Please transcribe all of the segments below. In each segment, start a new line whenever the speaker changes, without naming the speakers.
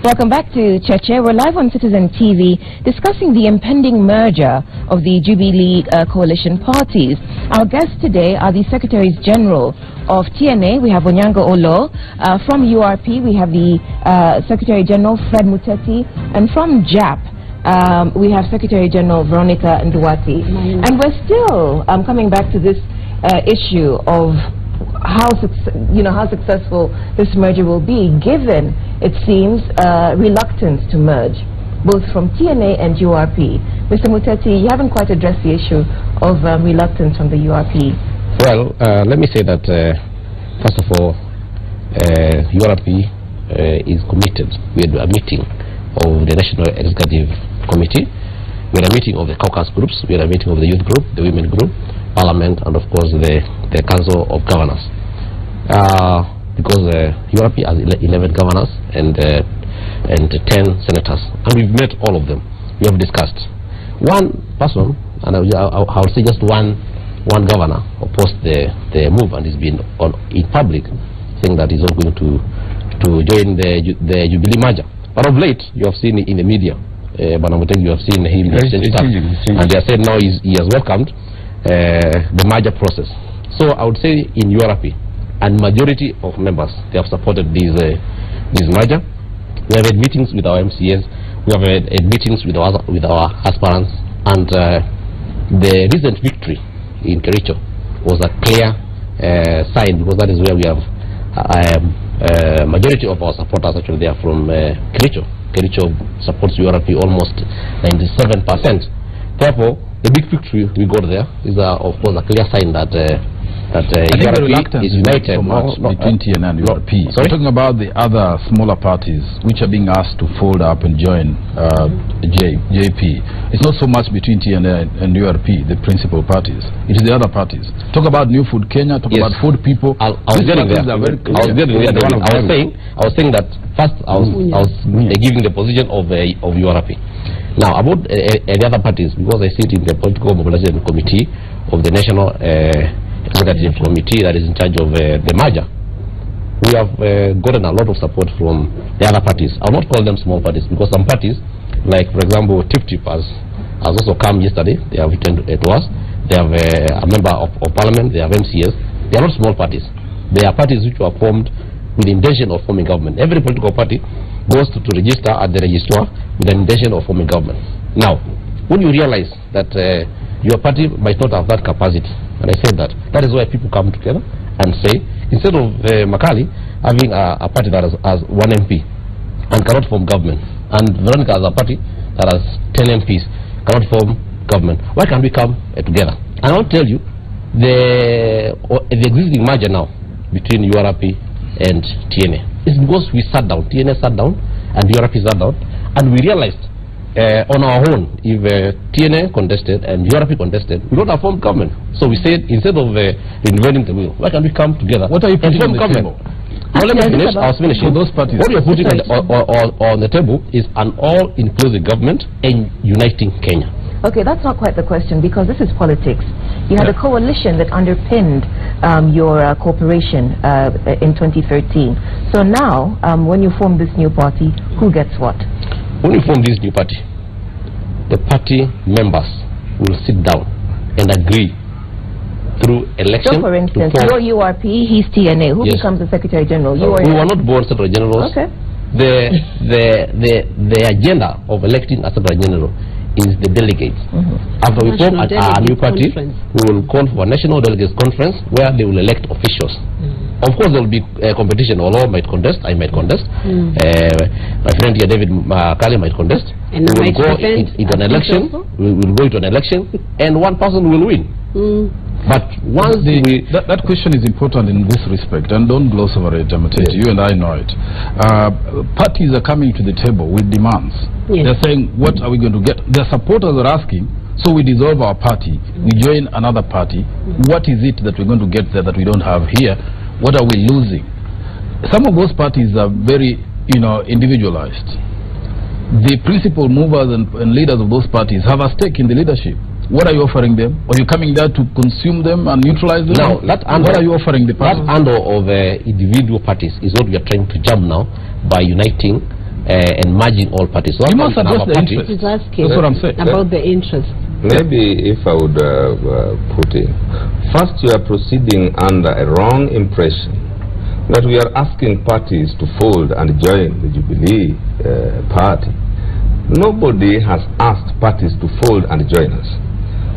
Welcome back to Cheche. We're live on Citizen TV discussing the impending merger of the Jubilee coalition parties. Our guests today are the Secretaries General of TNA. We have Onyango Olo. From URP, we have the Secretary General Fred Muteti. And from JAP, we have Secretary General Veronica Nduwati. And we're still coming back to this issue of how successful this merger will be, given, it seems, reluctance to merge, both from TNA and URP. Mr. Muteti, you haven't quite addressed the issue of reluctance from the URP.
Well, let me say that, first of all, URP is committed. We had a meeting of the National Executive Committee. We had a meeting of the caucus groups. We had a meeting of the youth group, the women group, Parliament, and of course the Council of Governors. Because URP has 11 governors and 10 senators, and we've met all of them. We have discussed. One person, and I'll say just one governor, opposed the move and has been in public saying that he's not going to join the Jubilee merger. But of late, you have seen it in the media. You have seen him and they said now he has welcomed the merger process. So I would say in URP, and majority of members, they have supported this merger. We have had meetings with our MCAs, we have had meetings with our aspirants, and the recent victory in Kericho was a clear sign, because that is where we have majority of our supporters actually they are from Kericho. Kericho supports URP almost 97%. Therefore, the big victory we got there is of course a clear sign that URP is united.
So much between TNA and URP. So we're talking about the other smaller parties which are being asked to fold up and join JP. It's not so much between TNA and URP, the principal parties. It is the other parties. Talk about New Food Kenya, talk about Food People.
I was getting there. I was saying that first I was giving the position of URP. Now about the other parties, because I sit in the political mobilization committee of the National Executive Committee that is in charge of the merger, we have gotten a lot of support from the other parties. I will not call them small parties, because some parties, like for example TIP has also come yesterday. They have written to us. They have a member of Parliament. They have MCS. They are not small parties. They are parties which were formed with the intention of forming government. Every political party goes to register at the registrar with the intention of forming government. Now, when you realize that your party might not have that capacity, and I said that is why people come together and say, instead of Makali having a party that has 1 MP and cannot form government, and Veronica has a party that has 10 MPs, cannot form government, why can't we come together? And I'll tell you, the existing merger now between URP and TNA is because we sat down, TNA sat down and URP sat down, and we realized on our own, if TNA contested and URP contested, we don't have formed government. So we said, instead of reinventing the wheel, why can't we come together?
What are you putting on the table?
Now let me finish. I was finishing.
Those parties.
What you're putting on the table is an all-inclusive government and uniting Kenya.
Okay, that's not quite the question, because this is politics. You had a coalition that underpinned your corporation in 2013. So now, when you form this new party, who gets what?
When you form this new party, the party members will sit down and agree through election.
So for instance, you're URP, he's TNA. Who becomes the Secretary General? You
we were not born Secretary Generals.
Okay.
The agenda of electing a Secretary General is the delegates. After we form a new party, we will call for a National Delegates Conference where they will elect officials. Of course, there will be competition. Olo might contest, I might contest, my friend here David Kali might contest. And we will go into an election. We will go into an election, and one person will win. But once
that question is important in this respect, and don't gloss over it, Amatete. You and I know it. Parties are coming to the table with demands. They're saying, what are we going to get? Their supporters are asking, so we dissolve our party, we join another party. What is it that we're going to get there that we don't have here? What are we losing? Some of those parties are very, individualized. The principal movers and leaders of those parties have a stake in the leadership. What are you offering them? Are you coming there to consume them and neutralize them?
No,
what are you offering the parties?
That handle of individual parties is what we are trying to jump now by uniting and merging all parties. So
you must address the interest.
That's
what I'm saying.
About the interest.
Maybe if I would put in, first you are proceeding under a wrong impression that we are asking parties to fold and join the Jubilee party. Nobody has asked parties to fold and join us.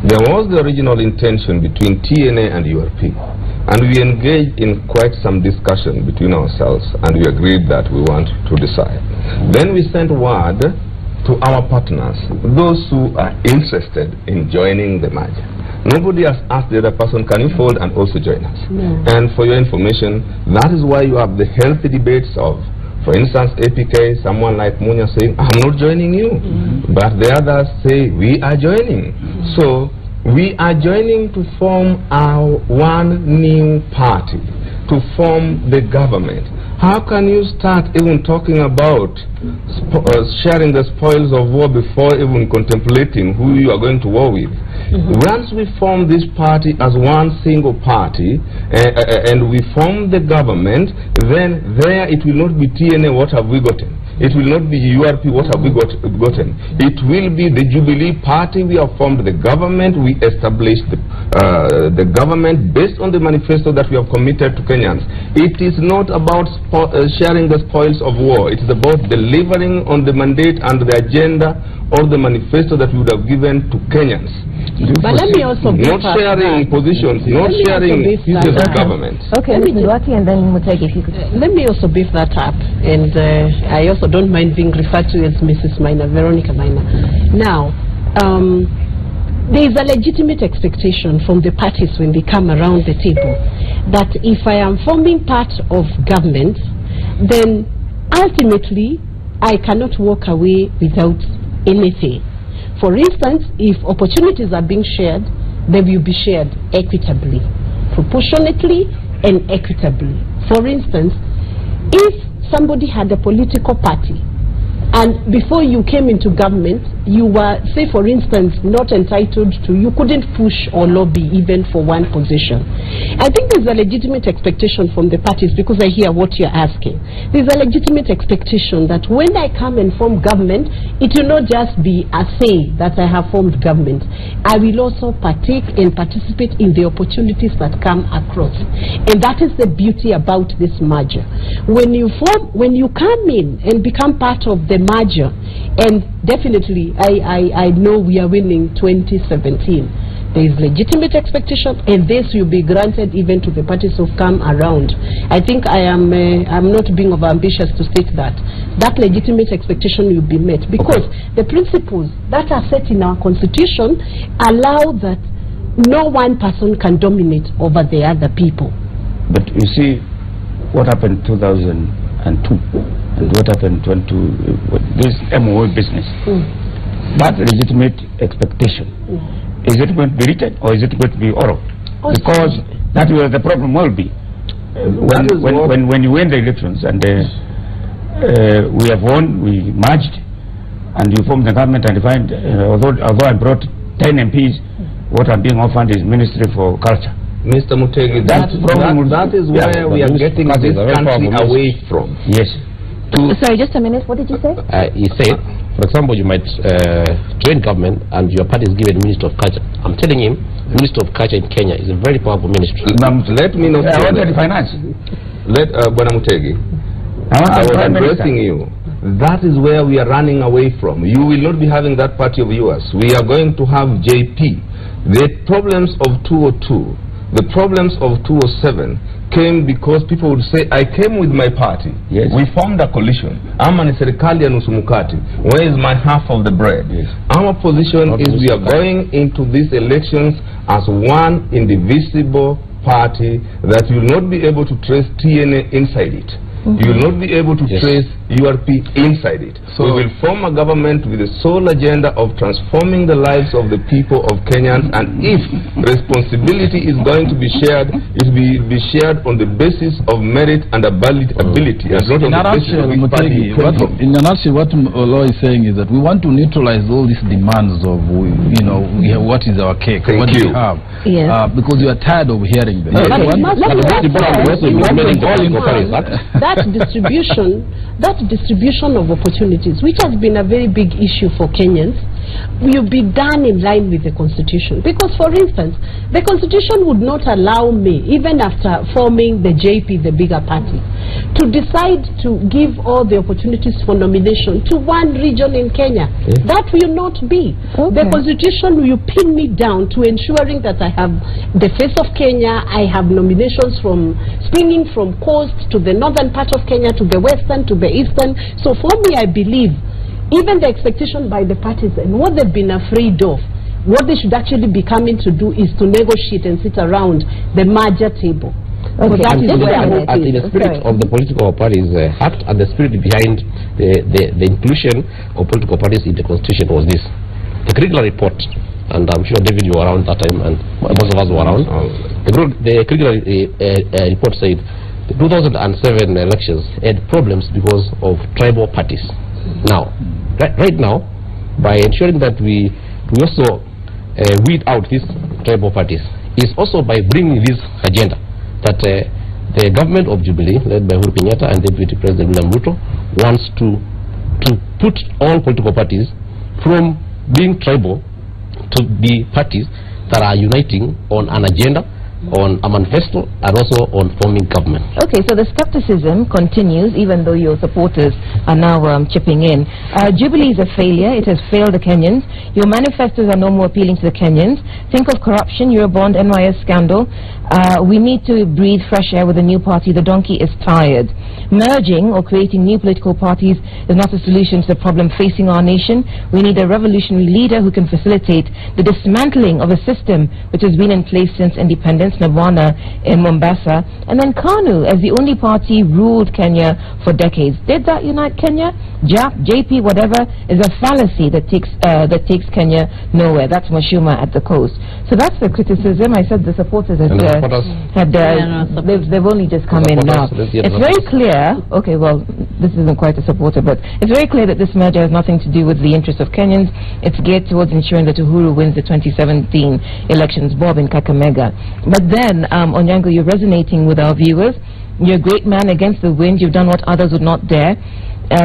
There was the original intention between TNA and URP, and we engaged in quite some discussion between ourselves, and we agreed that we want to decide. Then we sent word to our partners, those who are interested in joining the merger. Nobody has asked the other person, can you fold and also join us? No. And for your information, that is why you have the healthy debates of, for instance, APK, someone like Munya saying, I'm not joining you. But the others say, we are joining. So, we are joining to form our one new party, to form the government. How can you start even talking about sharing the spoils of war before even contemplating who you are going to war with? Once we form this party as one single party and we form the government, then there it will not be TNA, what have we gotten? It will not be URP, what have we gotten? It will be the Jubilee party. We have formed the government. We established the government based on the manifesto that we have committed to Kenyans. It is not about sharing the spoils of war. It is about delivering on the mandate and the agenda or the manifesto that we would have given to Kenyans.
But let me also
not sharing positions, not sharing pieces of government.
Okay, Mr. Duarte, and then Mutegi, if you could.
Let me also beef that up, and I also don't mind being referred to as Mrs. Minor, Veronica Minor. Now, there is a legitimate expectation from the parties when they come around the table that if I am forming part of government, then ultimately I cannot walk away without anything. For instance, if opportunities are being shared, they will be shared equitably, proportionately and equitably. For instance, if somebody had a political party and before you came into government, you were, say for instance, not entitled to, you couldn't push or lobby even for one position. I think there's a legitimate expectation from the parties, because I hear what you're asking. There's a legitimate expectation that when I come and form government, it will not just be a say that I have formed government. I will also partake and participate in the opportunities that come across. And that is the beauty about this merger. When you come in and become part of the merger, and definitely I know we are winning 2017. There is legitimate expectation, and this will be granted even to the parties who come around. I think I'm not being overambitious to state that legitimate expectation will be met, because the principles that are set in our constitution allow that no one person can dominate over the other people.
But you see what happened in 2002 and what happened in this MOA business. That legitimate expectation, is it going to be written or is it going to be oral? Because that where the problem will be. When you win the elections and we have won, we merged, and you form the government, and you find, although I brought 10 MPs, what I'm being offered is Ministry for Culture.
Mr. Mutegi, that is where we are getting this country away from.
Yes.
Sorry, just a minute. What did you say?
He said, for example, you might join government and your party is given Minister of Culture. I'm telling him, Minister of Culture in Kenya is a very powerful ministry.
Let me not say that.
Finance.
Bwana Mutegi, I was addressing you. That is where we are running away from. You will not be having that party of yours. We are going to have JP. The problems of 202, the problems of 207 came because people would say, I came with my party.
Yes.
We formed a coalition. I'm an serikali ya nusu mkate. Where is my half of the bread?
Yes.
Our position is we are going into these elections as one indivisible party that will not be able to trace TNA inside it. You will not be able to trace URP inside it. So we will form a government with the sole agenda of transforming the lives of the people of Kenyans, and if responsibility is going to be shared, it will be shared on the basis of merit and ability, and not on the basis of which party.
In a nutshell, what Olo is saying is that we want to neutralize all these demands of, what is our cake, what do we have, because we are tired of hearing them.
That that distribution of opportunities, which has been a very big issue for Kenyans, will be done in line with the Constitution. Because, for instance, the Constitution would not allow me, even after forming the JP, the bigger party, to decide to give all the opportunities for nomination to one region in Kenya. That will not be. The Constitution will pin me down to ensuring that I have the face of Kenya. I have nominations from springing from coast to the northern part of Kenya, to the western, to the eastern. So for me, I believe even the expectation by the parties and what they've been afraid of, what they should actually be coming to do is to negotiate and sit around the merger table.
Okay. That is in the spirit of the political parties act, and the spirit behind the inclusion of political parties in the Constitution was this. The Kriegler report, and I'm sure David you were around that time, and most of us were around. The Kriegler report said the 2007 elections had problems because of tribal parties. Now, right now, by ensuring that we also weed out these tribal parties, is also by bringing this agenda that the government of Jubilee, led by Uhuru Kenyatta and Deputy President William Ruto, wants to put all political parties from being tribal to be parties that are uniting on an agenda, on a manifesto, and also on forming government.
Okay, so the skepticism continues even though your supporters are now chipping in. Jubilee is a failure. It has failed the Kenyans. Your manifestos are no more appealing to the Kenyans. Think of corruption, Eurobond, NYS scandal. We need to breathe fresh air with a new party. The donkey is tired. Merging or creating new political parties is not a solution to the problem facing our nation. We need a revolutionary leader who can facilitate the dismantling of a system which has been in place since independence, Navana in Mombasa, and then KANU as the only party ruled Kenya for decades. Did that unite Kenya? JP, whatever, is a fallacy that takes Kenya nowhere. That's Mashuma at the coast. So that's the criticism. I said the supporters they've only just come in now. It's very clear. Okay, well, this isn't quite a supporter, but it's very clear that this merger has nothing to do with the interests of Kenyans. It's geared towards ensuring that Uhuru wins the 2017 elections. Bob in Kakamega. But then, Onyango, you're resonating with our viewers. You're a great man against the wind. You've done what others would not dare.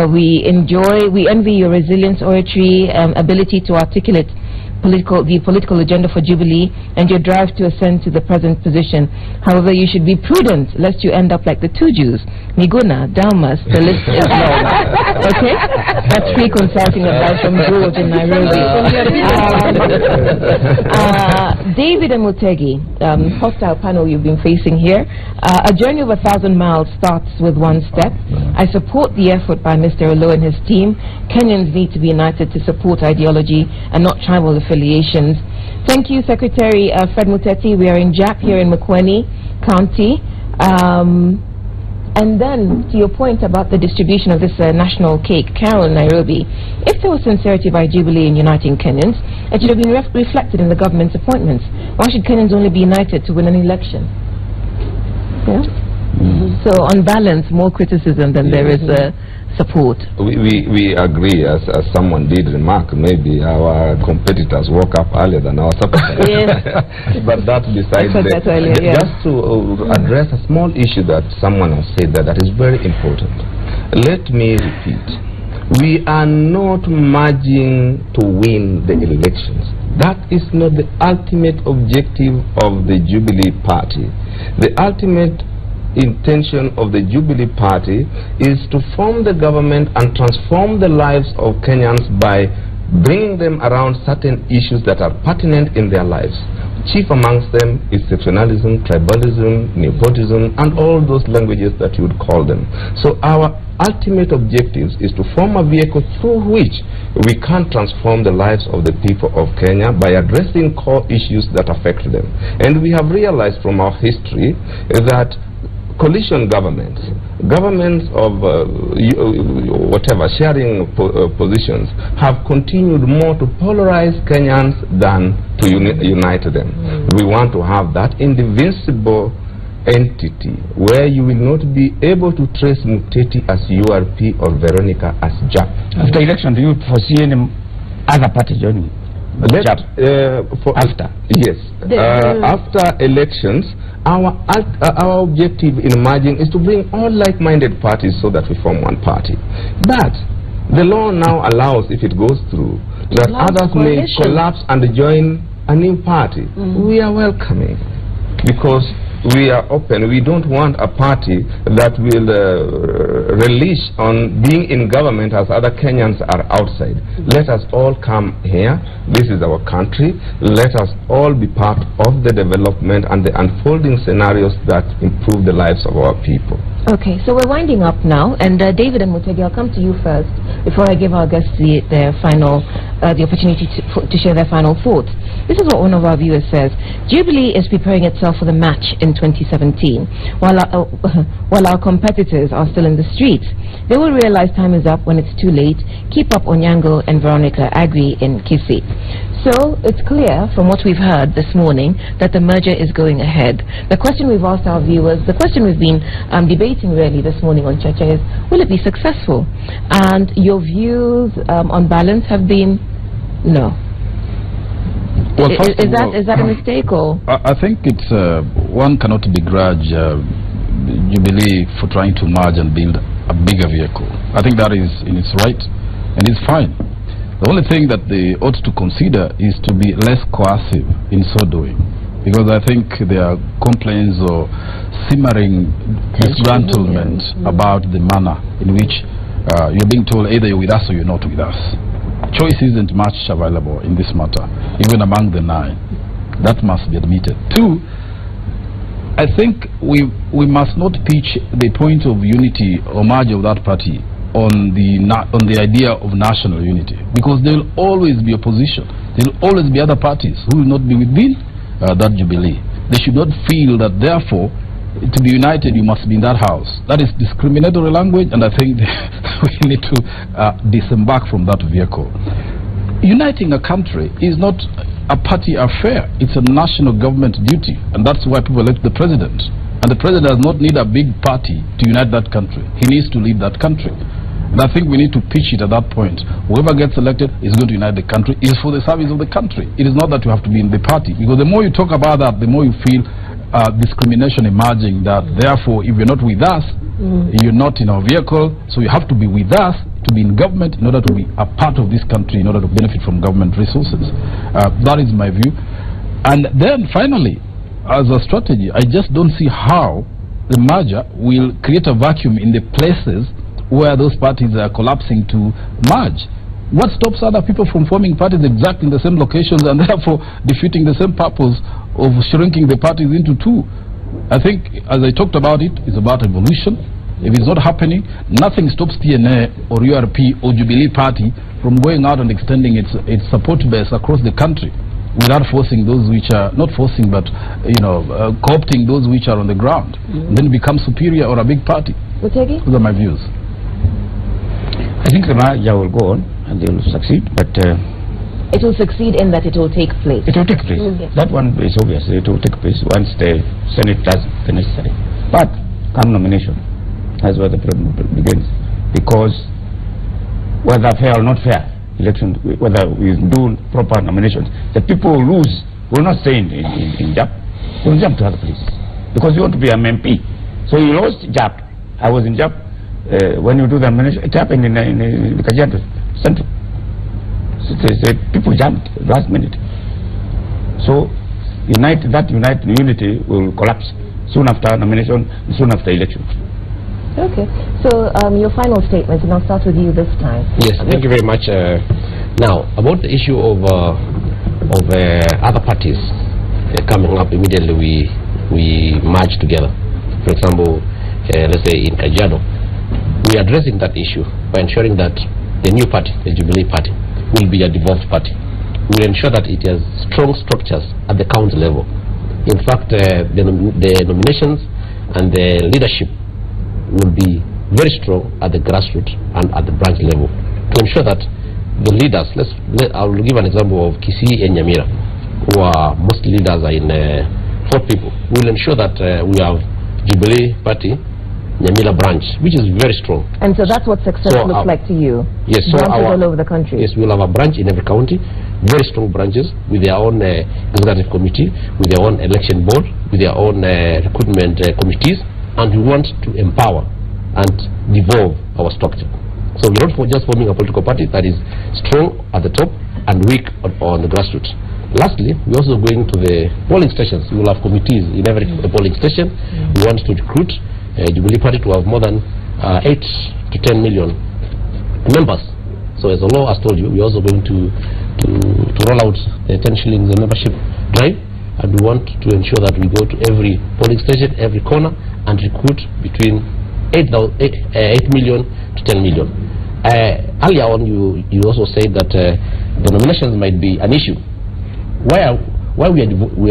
We envy your resilience, oratory, ability to articulate the political agenda for Jubilee, and your drive to ascend to the present position. However, you should be prudent lest you end up like the two Jews, Miguna, Dalmas. The list is long. Okay? That's free consulting advice from George in Nairobi. David and Mutegi, hostile panel you've been facing here. A journey of 1,000 miles starts with one step. I support the effort by Mr. Olo and his team. Kenyans need to be united to support ideology and not tribal affiliations. Thank you, Secretary Fred Muteti. We are in JAP here in Makueni County. And then, to your point about the distribution of this national cake, Carol in Nairobi, if there was sincerity by Jubilee in uniting Kenyans, it should have been reflected in the government's appointments. Why should Kenyans only be united to win an election? Yeah? So, on balance, more criticism than there is support.
We agree, as someone did remark, maybe our competitors woke up earlier than our supporters. Yes. But that besides just to address a small issue that someone has said that is very important. Let me repeat. We are not merging to win the elections. That is not the ultimate objective of the Jubilee Party. The ultimate intention of the Jubilee Party is to form the government and transform the lives of Kenyans by bringing them around certain issues that are pertinent in their lives. Chief amongst them is sectionalism, tribalism, nepotism, and all those languages that you would call them. So our ultimate objective is to form a vehicle through which we can transform the lives of the people of Kenya by addressing core issues that affect them. And we have realized from our history that coalition governments of whatever sharing positions have continued more to polarize Kenyans than to unite them. We want to have that indivisible entity where you will not be able to trace Muteti as URP or Veronica as JAP.
After election, do you foresee any other party joining? After?
Yes. After elections, our objective in merging is to bring all like-minded parties so that we form one party. But the law now allows, if it goes through, that others may collapse and join a new party. We are welcoming, because we are open. We don't want a party that will relish on being in government as other Kenyans are outside. Let us all come here. This is our country. Let us all be part of the development and the unfolding scenarios that improve the lives of our people.
Okay, so we're winding up now, and David and Mutegi, I'll come to you first before I give our guests the opportunity to share their final thoughts. This is what one of our viewers says. Jubilee is preparing itself for the match in 2017, while our competitors are still in the streets. They will realize time is up when it's too late. Keep up Onyango and Veronica Agri in Kisii. So it's clear from what we've heard this morning that the merger is going ahead. The question we've asked our viewers, the question we've been debating really this morning on Cheche is, will it be successful? And your views on balance have been no.
Well,
is that a mistake, or?
I think it's one cannot begrudge Jubilee for trying to merge and build a bigger vehicle. I think that is in its right and it's fine. The only thing that they ought to consider is to be less coercive in so doing, because I think there are complaints or simmering disgruntlement about the manner in which you're being told either you're with us or you're not with us. Choice isn't much available in this matter, even among the 9. That must be admitted. 2, I think we must not pitch the point of unity or merge of that party on the idea of national unity, because there will always be opposition. There will always be other parties who will not be within that Jubilee. They should not feel that therefore to be united you must be in that house. That is discriminatory language, and I think we need to disembark from that vehicle. Uniting a country is not a party affair. It's a national government duty, and that's why people elect the president. And the president does not need a big party to unite that country. He needs to lead that country. And I think we need to pitch it at that point. Whoever gets elected is going to unite the country. It is for the service of the country. It is not that you have to be in the party, because the more you talk about that, the more you feel discrimination emerging, that therefore if you're not with us, you're not in our vehicle, so you have to be with us to be in government in order to be a part of this country, in order to benefit from government resources. That is my view. And then finally, as a strategy, I just don't see how the merger will create a vacuum in the places where those parties are collapsing to merge. What stops other people from forming parties exactly in the same locations and therefore defeating the same purpose of shrinking the parties into 2? I think, as I talked about, it's about evolution. If it's not happening, nothing stops TNA or URP or Jubilee Party from going out and extending its support base across the country without forcing those which are, not forcing, but co-opting those which are on the ground. And then become superior or a big party.
Mutegi?
Those are my views.
I think the merger will go on and they will succeed, but
it will succeed in that it will take place.
It will take place.
Yes.
That one is obvious. It will take place once the Senate does the necessary. But come nomination, that's where the problem begins. Because whether fair or not fair election, whether we do proper nominations, the people who lose will not stay in JAP. They will jump to other places because you want to be an MP. So you lost JAP. I was in JAP. When you do the nomination, it happened in Kajiado Central. So people jumped last minute. So unity will collapse soon after nomination, soon after election.
Okay. So your final statement, and I'll start with you this time.
Yes, thank you very much. Now, about the issue of other parties coming up immediately, we merge together. For example, let's say in Kajiado, we are addressing that issue by ensuring that the new party, the Jubilee Party, will be a devolved party. We will ensure that it has strong structures at the county level. In fact, the nominations and the leadership will be very strong at the grassroots and at the branch level to ensure that the leaders, I will give an example of Kisii and Nyamira, who are most leaders are in 4 people. We will ensure that we have Jubilee Party Nyamira branch, which is very strong.
And so that's what success looks like to you?
Yes. So
all over the country?
Yes, we'll have a branch in every county, very strong branches with their own executive committee, with their own election board, with their own recruitment committees, and we want to empower and devolve our structure. So we're not just forming a political party that is strong at the top and weak on the grassroots. Lastly, we're also going to the polling stations. We will have committees in every polling station. We want to recruit Jubilee Party to have more than 8 to 10 million members. So as the law has told you, we're also going to roll out the 10 shillings membership drive, and we want to ensure that we go to every polling station, every corner, and recruit between 8 million to 10 million. Earlier on, you also said that the nominations might be an issue. Why we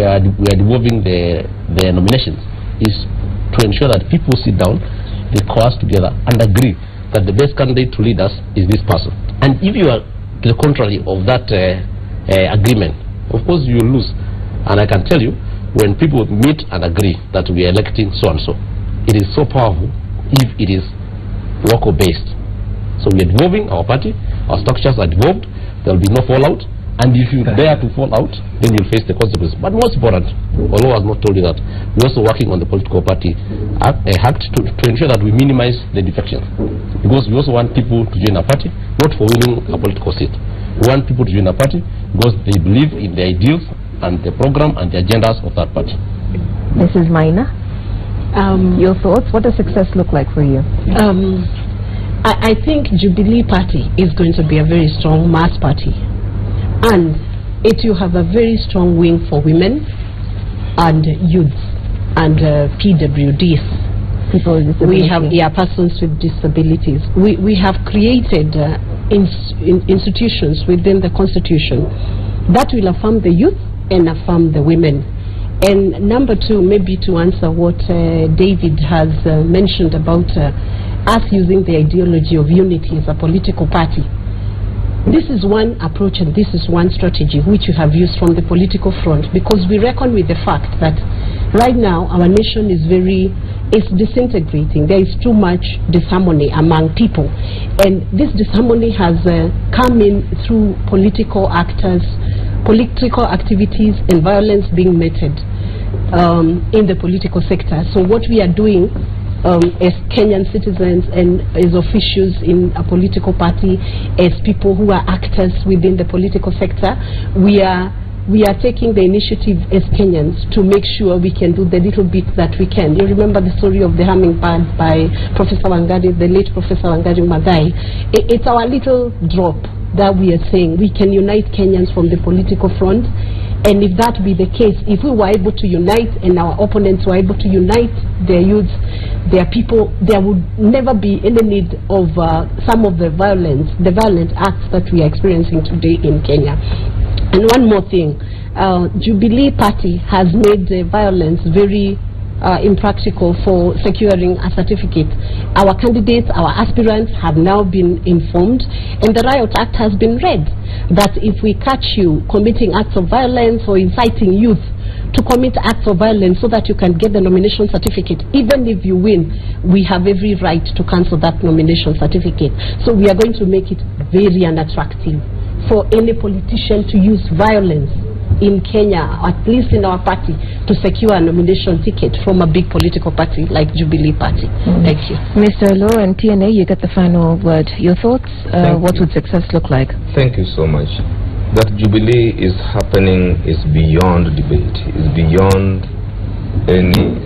are devolving the nominations is to ensure that people sit down, they coalesce together and agree that the best candidate to lead us is this person. And if you are to the contrary of that agreement, of course you will lose. And I can tell you, when people meet and agree that we are electing so and so, it is so powerful if it is local based. So we are devolving our party, our structures are devolved, there will be no fallout. And if you dare to fall out, then you'll face the consequences. But most important, although I have not told you that, we're also working on the political party act to ensure that we minimize the defection. Because we also want people to join a party, not for winning a political seat. We want people to join a party because they believe in the ideals and the program and the agendas of that party.
Mrs. Maina, your thoughts? What does success look like for you?
I think Jubilee Party is going to be a very strong mass party. And it will have a very strong wing for women and youths and PWDs.
People with disabilities.
We have persons with disabilities. We have created institutions within the Constitution that will affirm the youth and affirm the women. And number two, maybe to answer what David has mentioned about us using the ideology of unity as a political party. This is one approach and this is one strategy which we have used from the political front, because we reckon with the fact that right now our nation is disintegrating. There is too much disharmony among people, and this disharmony has come in through political actors, political activities and violence being meted in the political sector. So what we are doing as Kenyan citizens and as officials in a political party, as people who are actors within the political sector, we are taking the initiative as Kenyans to make sure we can do the little bit that we can. You remember the story of the hummingbird by Professor Wangari, the late Professor Wangari Maathai. It's our little drop that we are saying we can unite Kenyans from the political front. And if that be the case, if we were able to unite and our opponents were able to unite their youths, their people, there would never be any need of some of the violent acts that we are experiencing today in Kenya. And one more thing, Jubilee Party has made violence very impractical for securing a certificate. Our candidates, our aspirants have now been informed, and the Riot Act has been read, that if we catch you committing acts of violence or inciting youth to commit acts of violence so that you can get the nomination certificate, even if you win, we have every right to cancel that nomination certificate. So we are going to make it very unattractive for any politician to use violence in Kenya, at least in our party, to secure a nomination ticket from a big political party like Jubilee Party. Thank you.
Mr. Lo and TNA, you get the final word. Your thoughts? What would success look like?
Thank you so much. That Jubilee is happening is beyond debate, is beyond any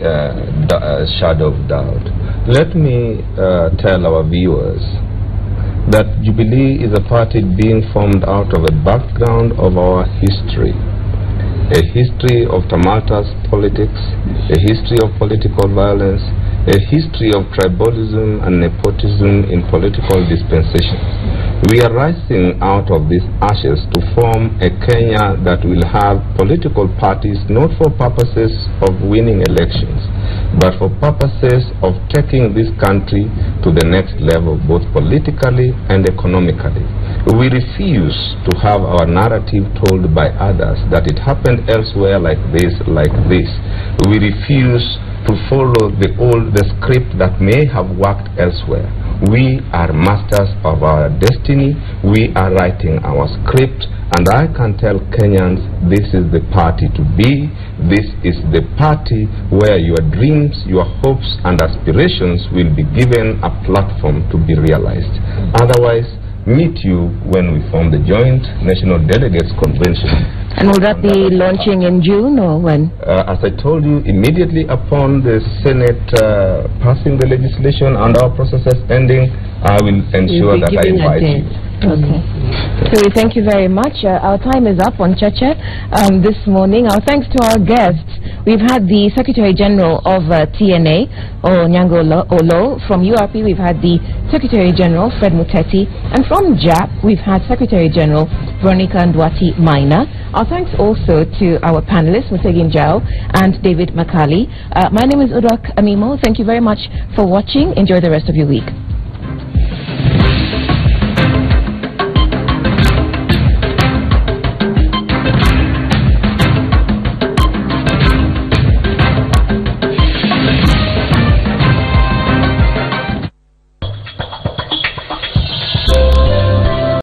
shadow of doubt. Let me tell our viewers that Jubilee is a party being formed out of a background of our history. A history of tumultuous politics, a history of political violence, a history of tribalism and nepotism in political dispensations. We are rising out of these ashes to form a Kenya that will have political parties not for purposes of winning elections, but for purposes of taking this country to the next level, both politically and economically. We refuse to have our narrative told by others that it happened elsewhere like this, like this. We refuse to follow the script that may have worked elsewhere. We are masters of our destiny. We are writing our script, and I can tell Kenyans this is the party to be. This is the party where your dreams, your hopes and aspirations will be given a platform to be realized. Otherwise, meet you when we form the Joint National Delegates Convention.
And will that be launching in June or when?
As I told you, immediately upon the Senate passing the legislation and our processes ending, I will ensure that I invite you.
Okay. So we thank you very much. Our time is up on Cheche this morning. Our thanks to our guests. We've had the Secretary General of TNA, Onyango Olo. From URP, we've had the Secretary General, Fred Muteti. And from JAP, we've had Secretary General Veronica Ndwati Maina. Our thanks also to our panelists, Musegin Jao and David Makali. My name is Udok Amimo. Thank you very much for watching. Enjoy the rest of your week.